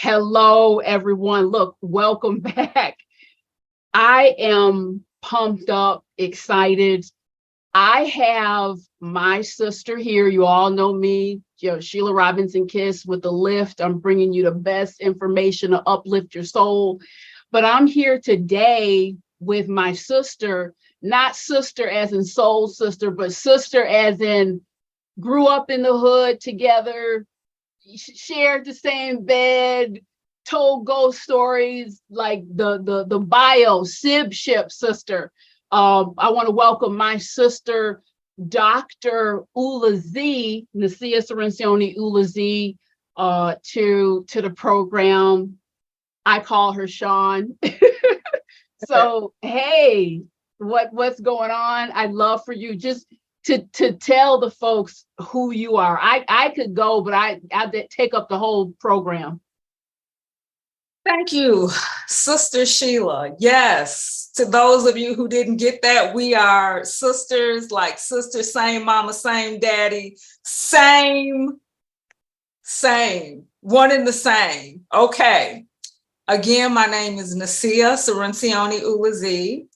Hello, everyone. Look, welcome back. I am pumped up, excited. I have my sister here. You all know me, Sheila Robinson-Kiss with the lift. I'm bringing you the best information to uplift your soul. But I'm here today with my sister, not sister as in soul sister, but sister as in grew up in the hood together, shared the same bed, told ghost stories like the bio Sib ship sister. I want to welcome my sister, Dr. Ula Z, Nasia Sarancioni Ula Z, to the program. I call her Sean. So, hey, what's going on? I'd love for you just to tell the folks who you are. I could go, but I'd take up the whole program. Thank you, Sister Sheila. Yes, to those of you who didn't get that, we are sisters, like sisters, same mama, same daddy, same, one and the same. Okay. Again, my name is Nasia Sarancioni Ula Z.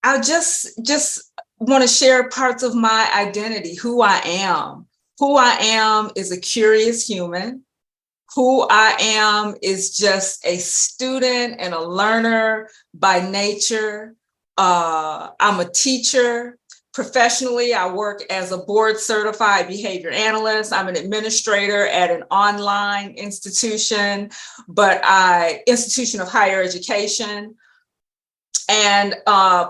I just want to share parts of my identity, who I am. Who I am is a curious human. Who I am is just a student and a learner by nature. I'm a teacher. Professionally, I work as a board certified behavior analyst. I'm an administrator at an online institution, institution of higher education. And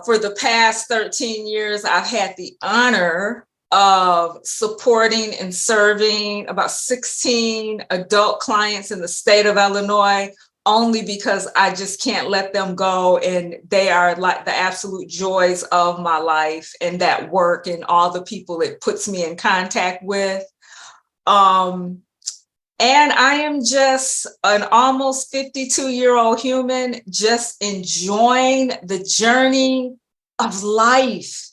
for the past 13 years, I've had the honor of supporting and serving about 16 adult clients in the state of Illinois, only because I just can't let them go. And they are like the absolute joys of my life and that work and all the people it puts me in contact with. And I am just an almost 52-year-old human, just enjoying the journey of life.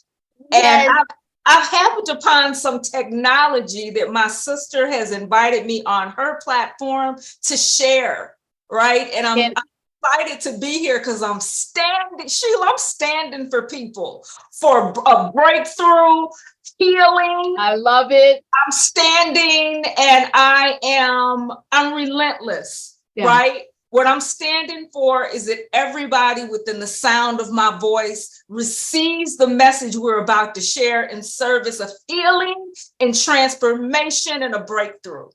Yes. And I've happened upon some technology that my sister has invited me on her platform to share, right? And I'm excited to be here because I'm standing for people, for a breakthrough, healing. I love it. I'm standing and I'm relentless, right? What I'm standing for is that everybody within the sound of my voice receives the message we're about to share in service of healing and transformation and a breakthrough.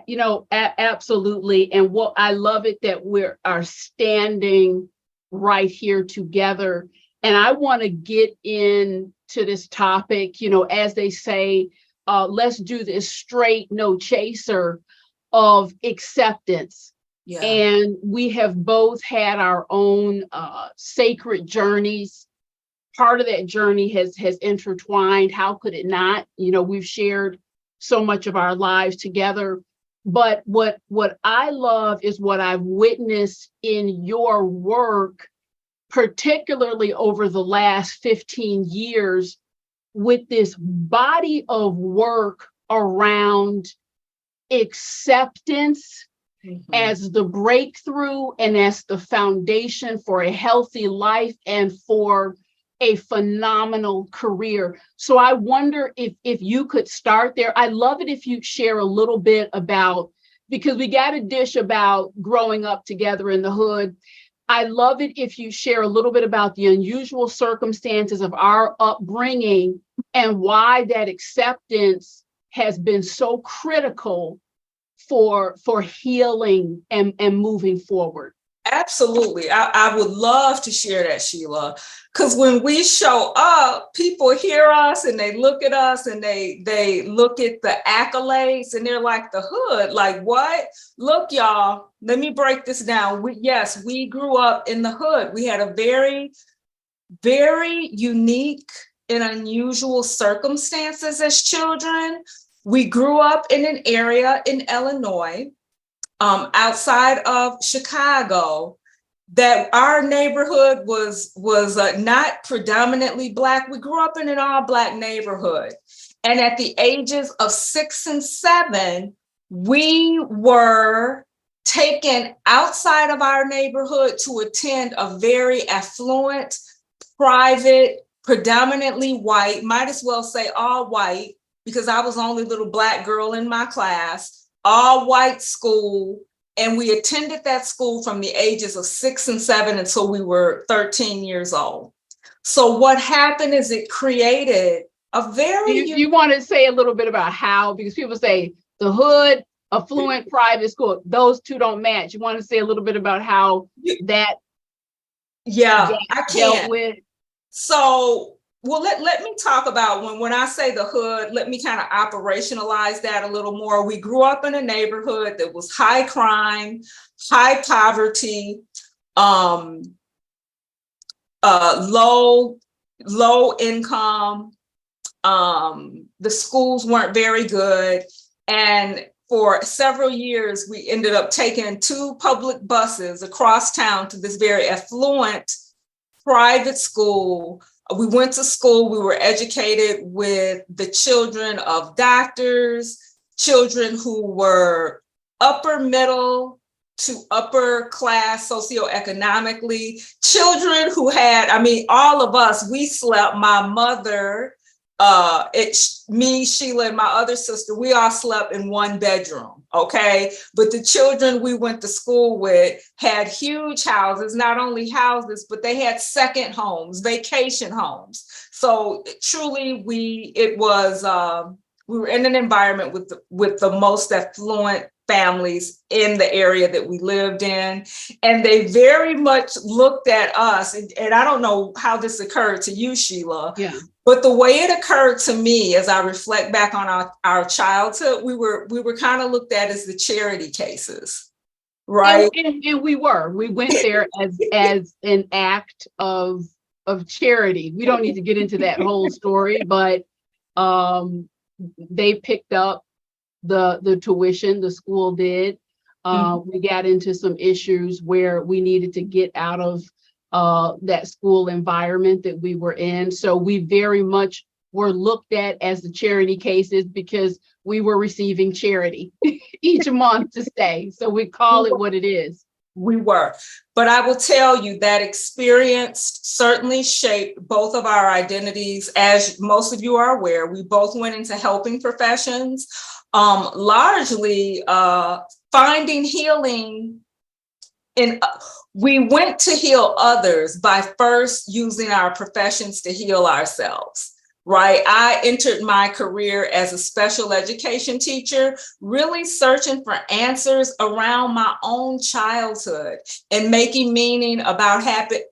You know, absolutely. And what I love it that we are standing right here together. And I want to get into this topic, as they say, let's do this straight, no chaser of acceptance. Yeah. And we have both had our own sacred journeys. Part of that journey has intertwined. How could it not? We've shared so much of our lives together. But what I love is what I've witnessed in your work, particularly over the last 15 years, with this body of work around acceptance. Mm-hmm. As the breakthrough and as the foundation for a healthy life and for a phenomenal career. So I wonder if you could start there. I'd love it if you share a little bit about, because we got a dish about growing up together in the hood. I love it if you share a little bit about the unusual circumstances of our upbringing and why that acceptance has been so critical for healing and moving forward. Absolutely. I would love to share that, Sheila, because when we show up, people hear us and they look at us and they look at the accolades and they're like, the hood, like what? Look, y'all, let me break this down. We grew up in the hood. We had a very, very unique and unusual circumstances as children. We grew up in an area in Illinois, outside of Chicago, that our neighborhood was not predominantly Black. We grew up in an all-Black neighborhood. And at the ages of 6 and 7, we were taken outside of our neighborhood to attend a very affluent, private, predominantly white, might as well say all white, because I was the only little Black girl in my class, all white school. And we attended that school from the ages of 6 and 7 until we were 13 years old. So what happened is it created a very... You want to say a little bit about how, because people say the hood, affluent, private school, those two don't match. You want to say a little bit about how that I dealt can. with? So, well, let me talk about when I say the hood, let me kind of operationalize that a little more. We grew up in a neighborhood that was high crime, high poverty, low income. The schools weren't very good. And for several years, we ended up taking 2 public buses across town to this very affluent private school. We went to school, we were educated with the children of doctors, children who were upper middle to upper class socioeconomically, children who had, I mean, all of us, we slept, my mother, me, Sheila, and my other sister, we all slept in one bedroom, okay? But the children we went to school with had huge houses, not only houses, but they had second homes, vacation homes. So truly, we were in an environment with the most affluent families in the area that we lived in. And they very much looked at us, and I don't know how this occurred to you, Sheila. Yeah. But the way it occurred to me, as I reflect back on our childhood, we were kind of looked at as the charity cases, right? And we went there as an act of charity. We don't need to get into that whole story, but they picked up the tuition, the school did. We got into some issues where we needed to get out of that school environment that we were in. So we very much were looked at as the charity cases because we were receiving charity each month to stay. So we call it what it is. We were. But I will tell you that experience certainly shaped both of our identities. As most of you are aware, we both went into helping professions, largely finding healing we went to heal others by first using our professions to heal ourselves, right? I entered my career as a special education teacher, really searching for answers around my own childhood and making meaning about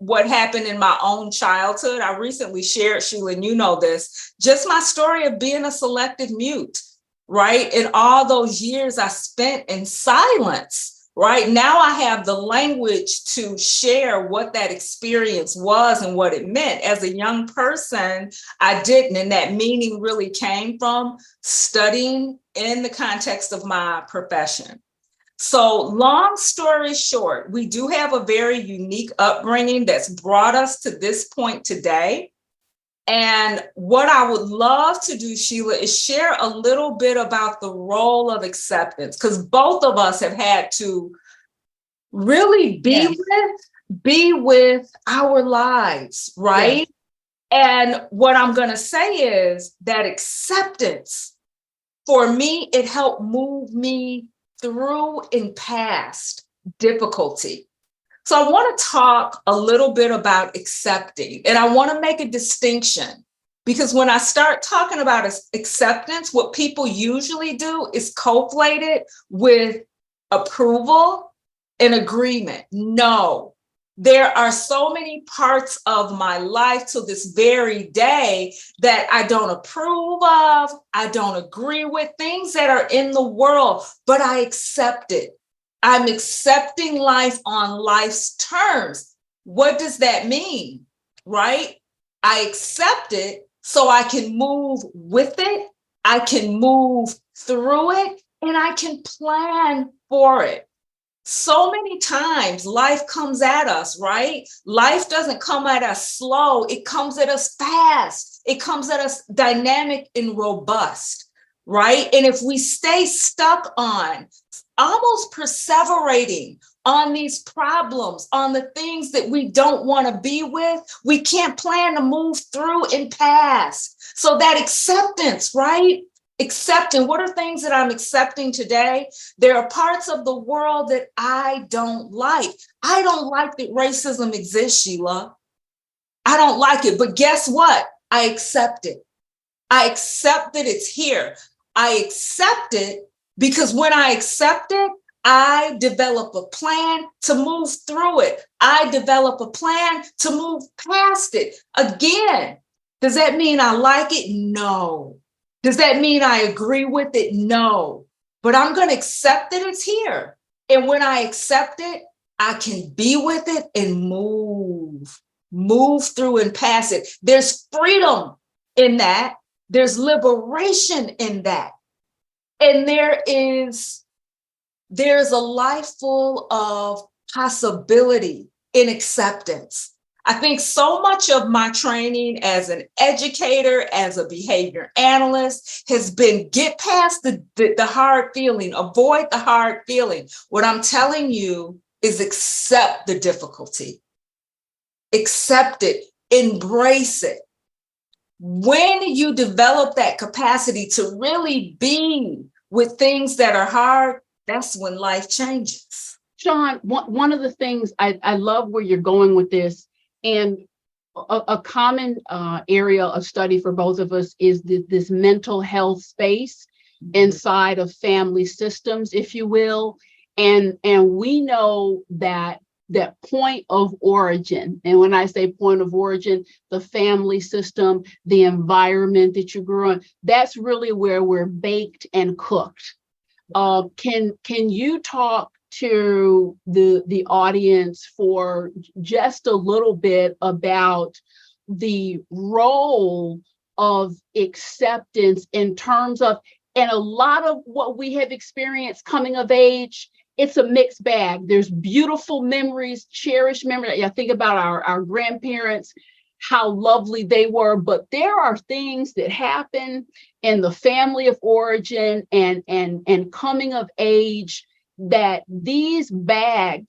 what happened in my own childhood. I recently shared, Sheila, and you know this, just my story of being a selective mute, right? And all those years I spent in silence. Right now, I have the language to share what that experience was and what it meant. As a young person, I didn't, and that meaning really came from studying in the context of my profession. So long story short, we do have a very unique upbringing that's brought us to this point today. And what I would love to do, Sheila, is share a little bit about the role of acceptance, because both of us have had to really be with our lives, right? Yes. And what I'm going to say is that acceptance, for me, it helped move me through and past difficulty. So I want to talk a little bit about accepting, and I want to make a distinction, because when I start talking about acceptance, what people usually do is conflate it with approval and agreement. No, there are so many parts of my life to this very day that I don't approve of, I don't agree with, things that are in the world, but I accept it. I'm accepting life on life's terms. What does that mean, right? I accept it so I can move with it, I can move through it, and I can plan for it. So many times life comes at us, right? Life doesn't come at us slow. It comes at us fast. It comes at us dynamic and robust, right? And if we stay stuck on almost perseverating on these problems, on the things that we don't want to be with. We can't plan to move through and pass. So that acceptance, right? Accepting, what are things that I'm accepting today? There are parts of the world that I don't like. I don't like that racism exists, Sheila. I don't like it, but guess what? I accept it. I accept that it's here. I accept it because when I accept it, I develop a plan to move through it. I develop a plan to move past it. Again, does that mean I like it? No. Does that mean I agree with it? No. But I'm going to accept that it's here. And when I accept it, I can be with it and move through and pass it. There's freedom in that. There's liberation in that. And there's a life full of possibility in acceptance. I think so much of my training as an educator, as a behavior analyst, has been get past the hard feeling, avoid the hard feeling. What I'm telling you is accept the difficulty. Accept it, embrace it. When you develop that capacity to really be with things that are hard, that's when life changes. Sean, one of the things I love where you're going with this, and a common area of study for both of us is this mental health space inside of family systems, if you will. And we know that point of origin, and when I say point of origin, the family system, the environment that you grew in, that's really where we're baked and cooked. Can you talk to the audience for just a little bit about the role of acceptance in terms of, and a lot of what we have experienced coming of age, it's a mixed bag. There's beautiful memories, cherished memories. I think about our grandparents, how lovely they were, but there are things that happen in the family of origin and coming of age that these baggage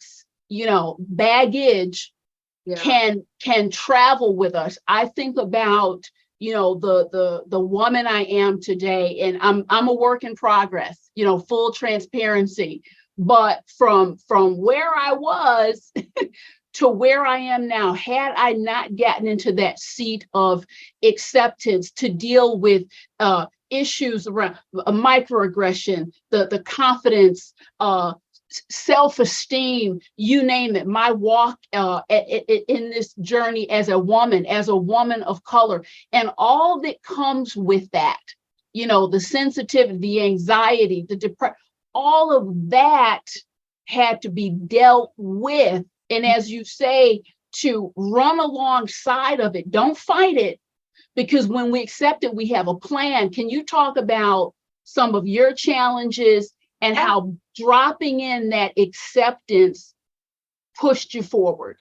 can travel with us. I think about, the woman I am today, and I'm a work in progress, full transparency. But from where I was to where I am now, had I not gotten into that seat of acceptance to deal with issues around microaggression, the confidence, self-esteem, you name it, my walk in this journey as a woman of color, and all that comes with that, the sensitivity, the anxiety, the depression, all of that had to be dealt with. And as you say, to run alongside of it, don't fight it, because when we accept it, we have a plan. Can you talk about some of your challenges and how dropping in that acceptance pushed you forward?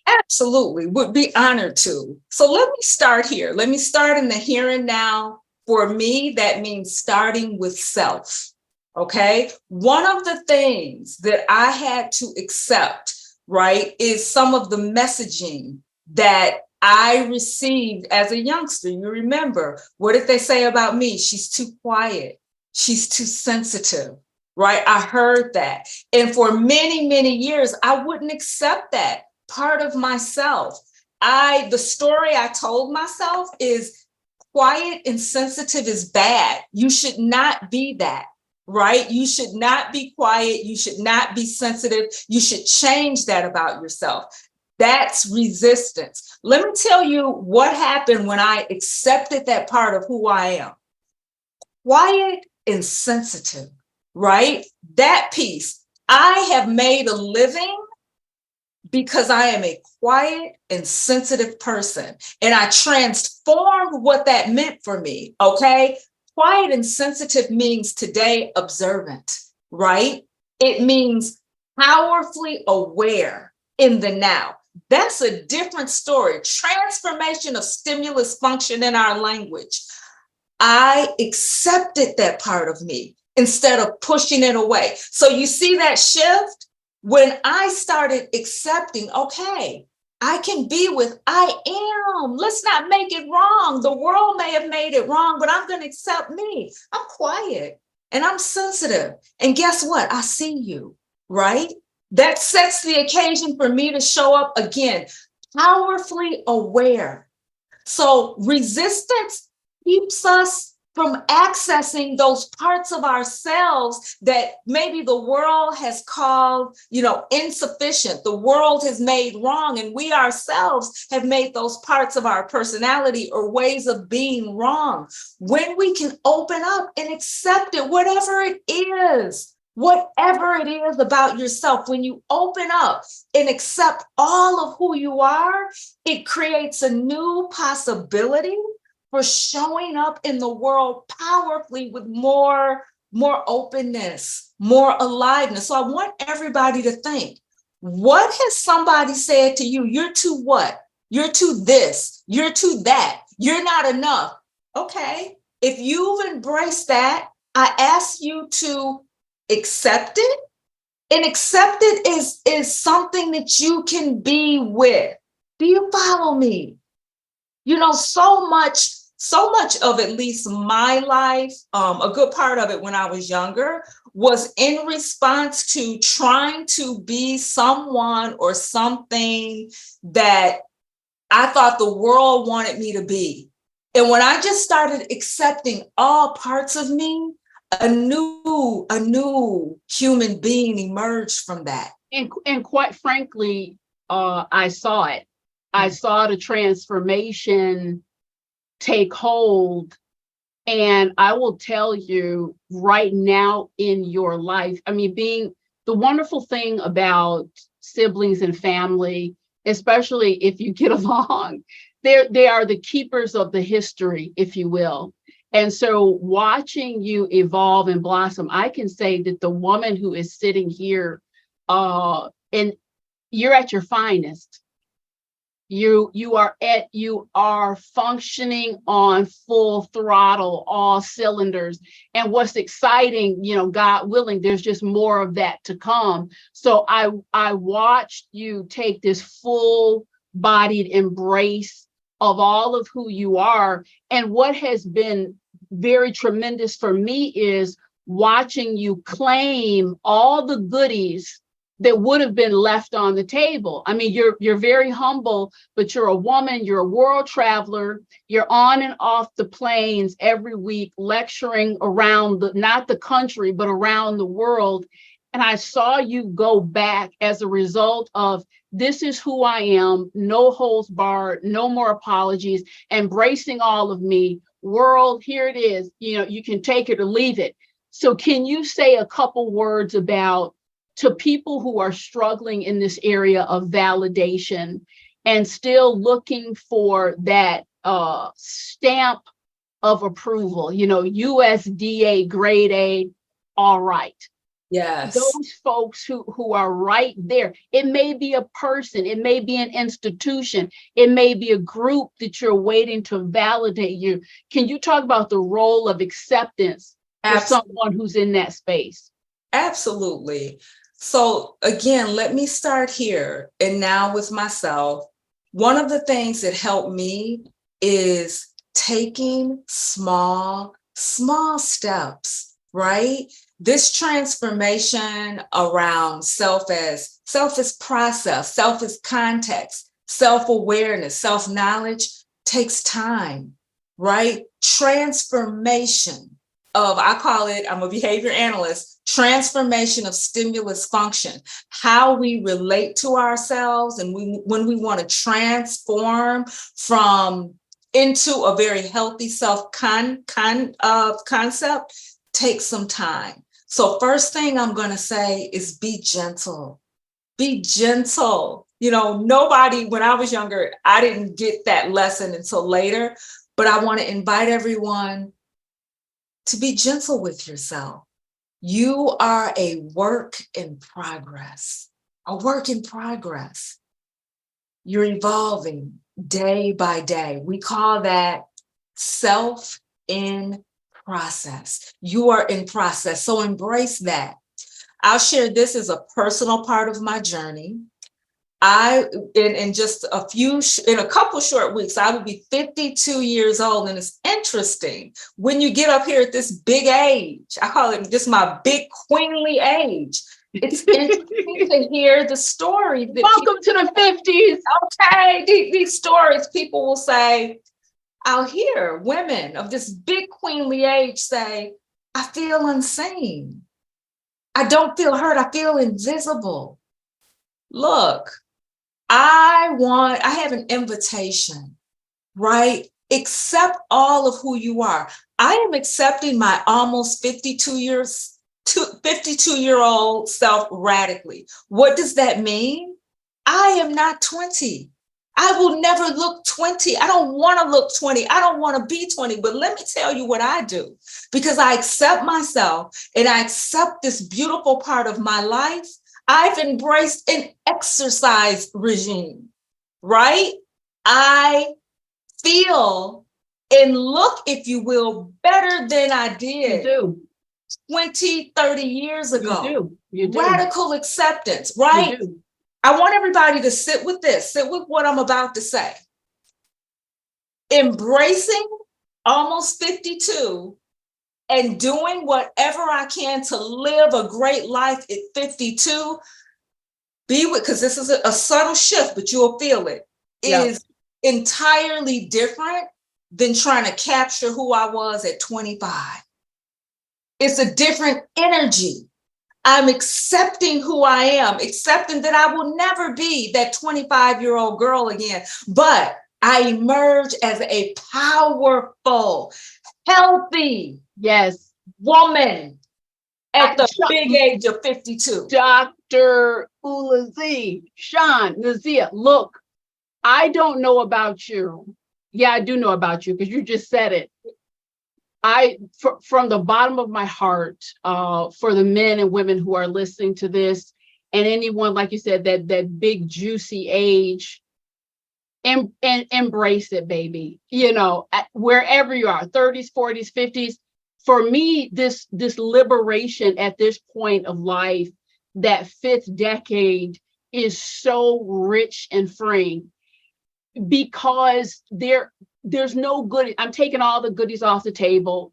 Absolutely, would be honored to. So let me start here. Let me start in the here and now. For me, that means starting with self. Okay. One of the things that I had to accept, right, is some of the messaging that I received as a youngster. You remember, what did they say about me? She's too quiet. She's too sensitive, right? I heard that. And for many, many years, I wouldn't accept that part of myself. The story I told myself is quiet and sensitive is bad. You should not be that. Right? You should not be quiet. You should not be sensitive. You should change that about yourself. That's resistance. Let me tell you what happened when I accepted that part of who I am. Quiet and sensitive, right? That piece. I have made a living because I am a quiet and sensitive person. And I transformed what that meant for me, okay? Quiet and sensitive means today observant, right? It means powerfully aware in the now. That's a different story. Transformation of stimulus function in our language. I accepted that part of me. instead of pushing it away. So you see that shift? When I started accepting, okay, I can be with I am. Let's not make it wrong. The world may have made it wrong, but I'm going to accept me. I'm quiet and I'm sensitive. And guess what? I see you, right? That sets the occasion for me to show up again, powerfully aware. So resistance keeps us from accessing those parts of ourselves that maybe the world has called, insufficient. The world has made wrong, and we ourselves have made those parts of our personality or ways of being wrong. When we can open up and accept it, whatever it is about yourself, when you open up and accept all of who you are, it creates a new possibility for showing up in the world powerfully with more openness, more aliveness. So I want everybody to think, what has somebody said to you? You're too what? You're too this, you're too that, you're not enough. Okay, if you've embraced that, I ask you to accept it. And accept it is something that you can be with. Do you follow me? So much of at least my life, a good part of it when I was younger, was in response to trying to be someone or something that I thought the world wanted me to be. And when I just started accepting all parts of me, a new human being emerged from that. And quite frankly, I saw it. I saw the transformation take hold. And I will tell you right now in your life, being the wonderful thing about siblings and family, especially if you get along, they are the keepers of the history, if you will. And so watching you evolve and blossom, I can say that the woman who is sitting here, and you're at your finest. You are functioning on full throttle, all cylinders. And what's exciting, God willing, there's just more of that to come. So I watched you take this full-bodied embrace of all of who you are. And what has been very tremendous for me is watching you claim all the goodies that would have been left on the table. You're very humble, but you're a woman, you're a world traveler, you're on and off the planes every week, lecturing around not the country, but around the world. And I saw you go back as a result of, this is who I am, no holds barred, no more apologies, embracing all of me. World, here it is. You can take it or leave it. So can you say a couple words about, to people who are struggling in this area of validation and still looking for that stamp of approval, USDA grade A, all right. Yes. Those folks who are right there, it may be a person, it may be an institution, it may be a group that you're waiting to validate you. Can you talk about the role of acceptance for someone who's in that space? Absolutely. So again, let me start here and now with myself. One of the things that helped me is taking small steps, right? This transformation around self as process, self as context, self-awareness, self-knowledge takes time, right? Transformation of, I call it, I'm a behavior analyst, transformation of stimulus function, how we relate to ourselves. And when we want to transform into a very healthy self-concept, takes some time. So first thing I'm going to say is be gentle. Be gentle. Nobody, when I was younger, I didn't get that lesson until later, but I want to invite everyone to be gentle with yourself. You are a work in progress, You're evolving day by day. We call that self in process. You are in process. So embrace that. I'll share this as a personal part of my journey. In just in a couple short weeks, I will be 52 years old. And it's interesting when you get up here at this big age, I call it just my big queenly age. It's interesting to hear the stories. Welcome to the 50s. Okay, these stories, people will say, I'll hear women of this big queenly age say, I feel unseen. I don't feel heard. I feel invisible. Look, I have an invitation, right? Accept all of who you are. I am accepting my almost 52-year-old self radically. What does that mean? I am not 20. I will never look 20. I don't want to look 20. I don't want to be 20. But let me tell you what I do, because I accept myself and I accept this beautiful part of my life. I've embraced an exercise regime, right? I feel and look, if you will, better than I did 20, 30 years ago. You do. Radical acceptance, right? I want everybody to sit with what I'm about to say. Embracing almost 52 and doing whatever I can to live a great life at 52, because this is a subtle shift, but you'll feel it, is entirely different than trying to capture who I was at 25. It's a different energy. I'm accepting who I am, accepting that I will never be that 25-year-old girl again, but I emerge as a powerful, healthy woman at the big age of 52. Dr. Ulazi, Sean, Nazia, look, I don't know about you. Yeah, I do know about you because you just said it. From the bottom of my heart, for the men and women who are listening to this, and anyone, like you said, that big juicy age, and embrace it, baby. You know, wherever you are, 30s, 40s, 50s. For me, this liberation at this point of life, that fifth decade, is so rich and freeing, because there's no good. I'm taking all the goodies off the table,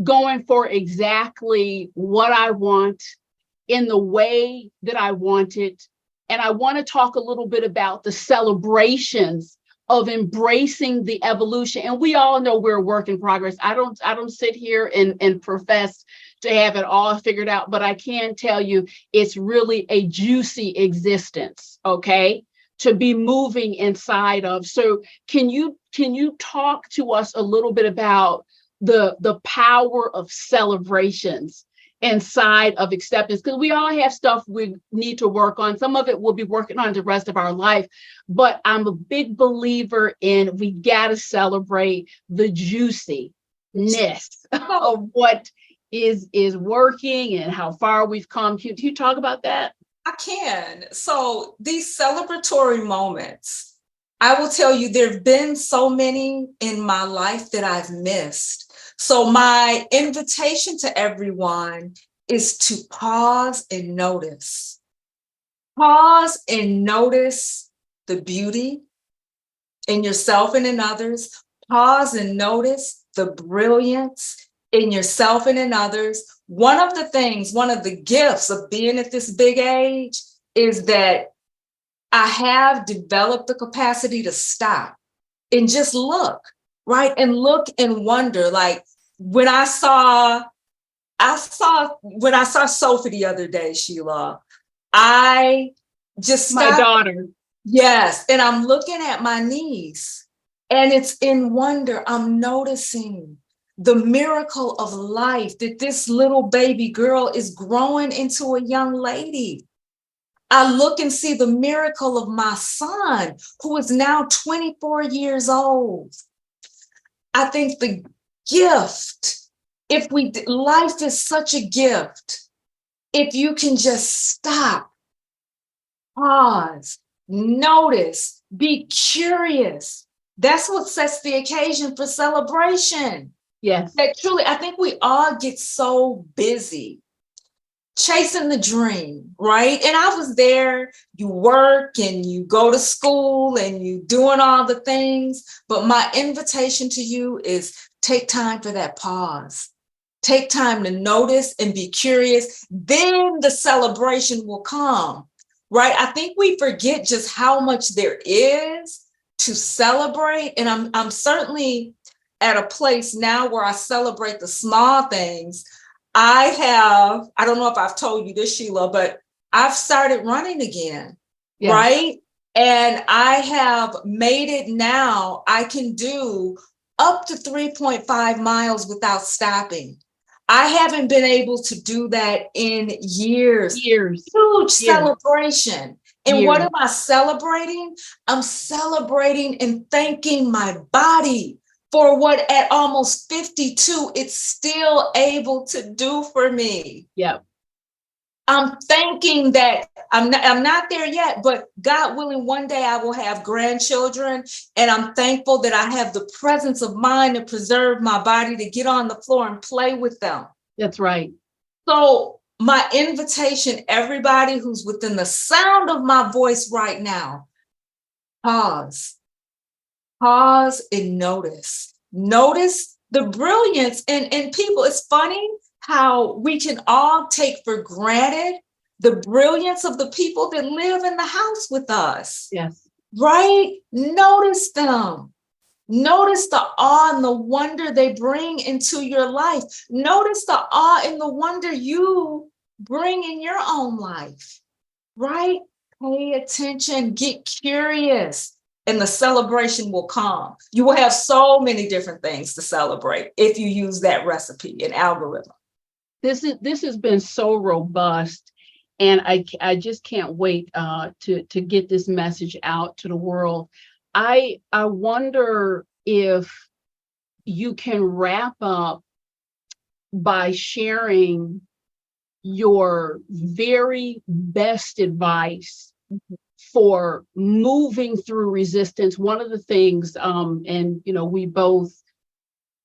going for exactly what I want in the way that I want it. And I want to talk a little bit about the celebrations of embracing the evolution. And we all know we're a work in progress. I don't sit here and profess to have it all figured out, but I can tell you it's really a juicy existence, okay, to be moving inside of. So can you talk to us a little bit about the power of celebrations inside of acceptance? Because we all have stuff we need to work on. Some of it we'll be working on the rest of our life, but I'm a big believer in we got to celebrate the juiciness of what is working and how far we've come. Can you talk about that? I can. So these celebratory moments, I will tell you, there have been so many in my life that I've missed. So my invitation to everyone is to pause and notice. Pause and notice the beauty in yourself and in others. Pause and notice the brilliance in yourself and in others. One of the gifts of being at this big age is that I have developed the capacity to stop and just look, right? And look and wonder. Like when I saw Sophie the other day, Sheila, I just stopped. My daughter. Yes. And I'm looking at my niece, and it's in wonder. I'm noticing the miracle of life, that this little baby girl is growing into a young lady. I look and see the miracle of my son, who is now 24 years old. I think the gift, life is such a gift. If you can just stop, pause, notice, be curious, that's what sets the occasion for celebration. Yes. That truly, I think we all get so busy chasing the dream, right? And I was there, you work and you go to school and you doing all the things. But my invitation to you is take time for that pause. Take time to notice and be curious. Then the celebration will come, right? I think we forget just how much there is to celebrate. And I'm certainly at a place now where I celebrate the small things. I don't know if I've told you this, Sheila, but I've started running again, Yeah. right? And I have made it now. I can do up to 3.5 miles without stopping. I haven't been able to do that in years. Huge celebration. And what am I celebrating? I'm celebrating and thanking my body for what at almost 52, it's still able to do for me. Yep. I'm thanking that I'm not there yet, but God willing, one day I will have grandchildren. And I'm thankful that I have the presence of mind to preserve my body, to get on the floor and play with them. That's right. So my invitation, everybody who's within the sound of my voice right now, pause and notice the brilliance in people. It's funny how we can all take for granted the brilliance of the people that live in the house with us. Yes. Right? Notice them. Notice the awe and the wonder they bring into your life. Notice the awe and the wonder you bring in your own life. Right? Pay attention, get curious. And the celebration will come. You will have so many different things to celebrate if you use that recipe and algorithm. This has been so robust, and I just can't wait to get this message out to the world. I wonder if you can wrap up by sharing your very best advice for moving through resistance. One of the things, and we both,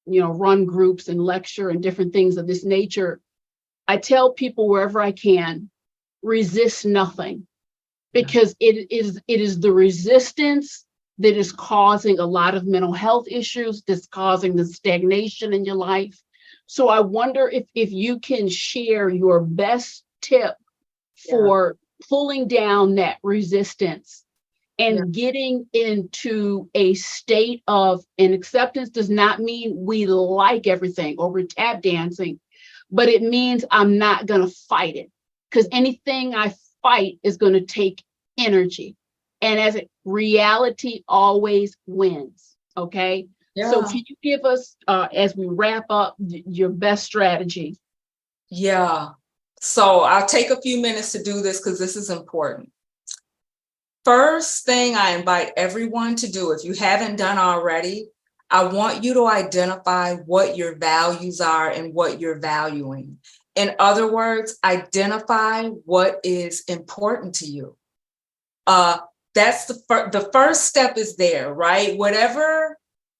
run groups and lecture and different things of this nature. I tell people wherever I can, resist nothing, because it is the resistance that is causing a lot of mental health issues, that's causing the stagnation in your life. So I wonder if you can share your best tip for pulling down that resistance and getting into a state of, and acceptance does not mean we like everything or we're tap dancing, but it means I'm not going to fight it, because anything I fight is going to take energy. And as reality always wins. Okay. Yeah. So can you give us, as we wrap up, your best strategy? Yeah. So I'll take a few minutes to do this because this is important. First thing I invite everyone to do, if you haven't done already, I want you to identify what your values are and what you're valuing. In other words, identify what is important to you. That's the first step is there, right? Whatever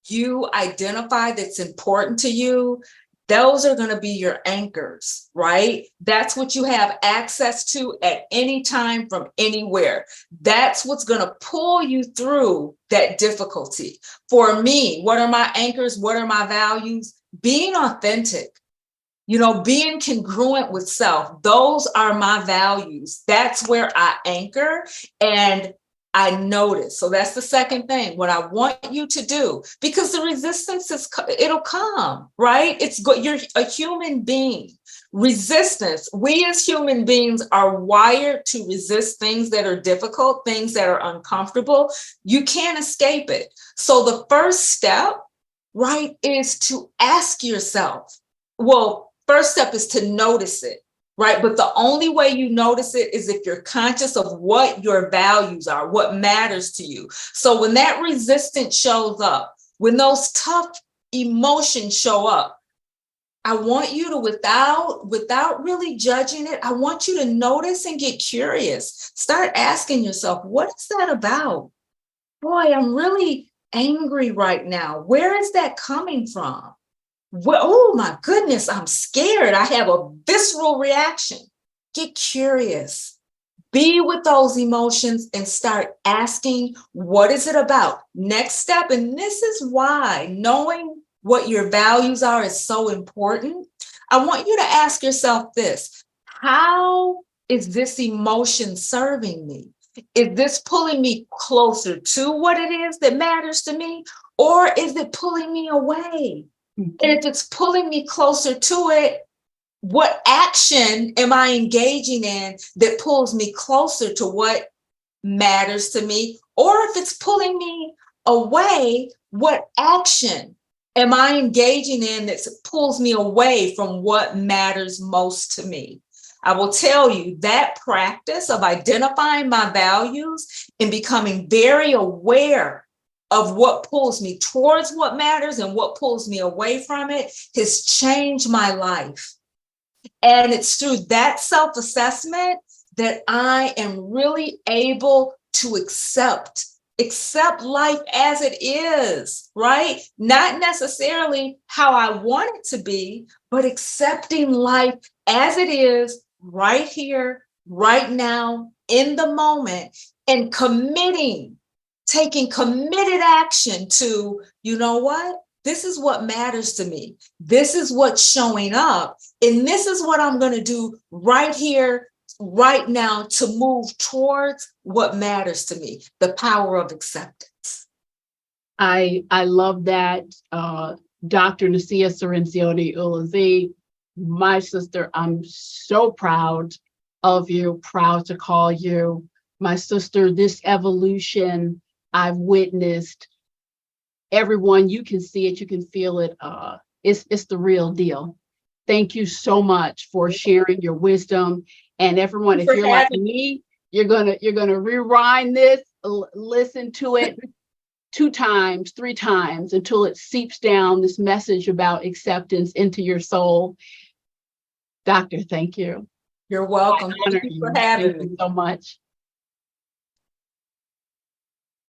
you identify that's important to you, those are going to be your anchors, right? That's what you have access to at any time from anywhere. That's what's going to pull you through that difficulty. For me, what are my anchors? What are my values? Being authentic, being congruent with self. Those are my values. That's where I anchor and I notice. So that's the second thing, what I want you to do, because the resistance it'll come, right? You're a human being. Resistance, we as human beings are wired to resist things that are difficult, things that are uncomfortable. You can't escape it. So the first step, right, is to ask yourself, first step is to notice it. Right. But the only way you notice it is if you're conscious of what your values are, what matters to you. So when that resistance shows up, when those tough emotions show up, I want you to, without really judging it, I want you to notice and get curious. Start asking yourself, what is that about? Boy, I'm really angry right now. Where is that coming from? Well, oh my goodness, I'm scared. I have a visceral reaction. Get curious. Be with those emotions and start asking, what is it about? Next step, and this is why knowing what your values are is so important. I want you to ask yourself this: how is this emotion serving me? Is this pulling me closer to what it is that matters to me, or is it pulling me away? And if it's pulling me closer to it, what action am I engaging in that pulls me closer to what matters to me? Or if it's pulling me away, what action am I engaging in that pulls me away from what matters most to me? I will tell you that practice of identifying my values and becoming very aware of what pulls me towards what matters and what pulls me away from it has changed my life. And it's through that self-assessment that I am really able to accept life as it is, right? Not necessarily how I want it to be, but accepting life as it is right here, right now, in the moment, and taking committed action to, you know what? This is what matters to me. This is what's showing up. And this is what I'm going to do right here, right now, to move towards what matters to me, the power of acceptance. I love that. Dr. Nasia Cirincione-Ulizi, my sister, I'm so proud of you, proud to call you my sister. This evolution I've witnessed, everyone, you can see it, you can feel it. It's the real deal. Thank you so much for sharing your wisdom. And everyone, if you're like me, you're gonna rewind this, listen to it 2 times, 3 times until it seeps down, this message about acceptance into your soul. Doctor, thank you. You're welcome. Thank you for having me so much.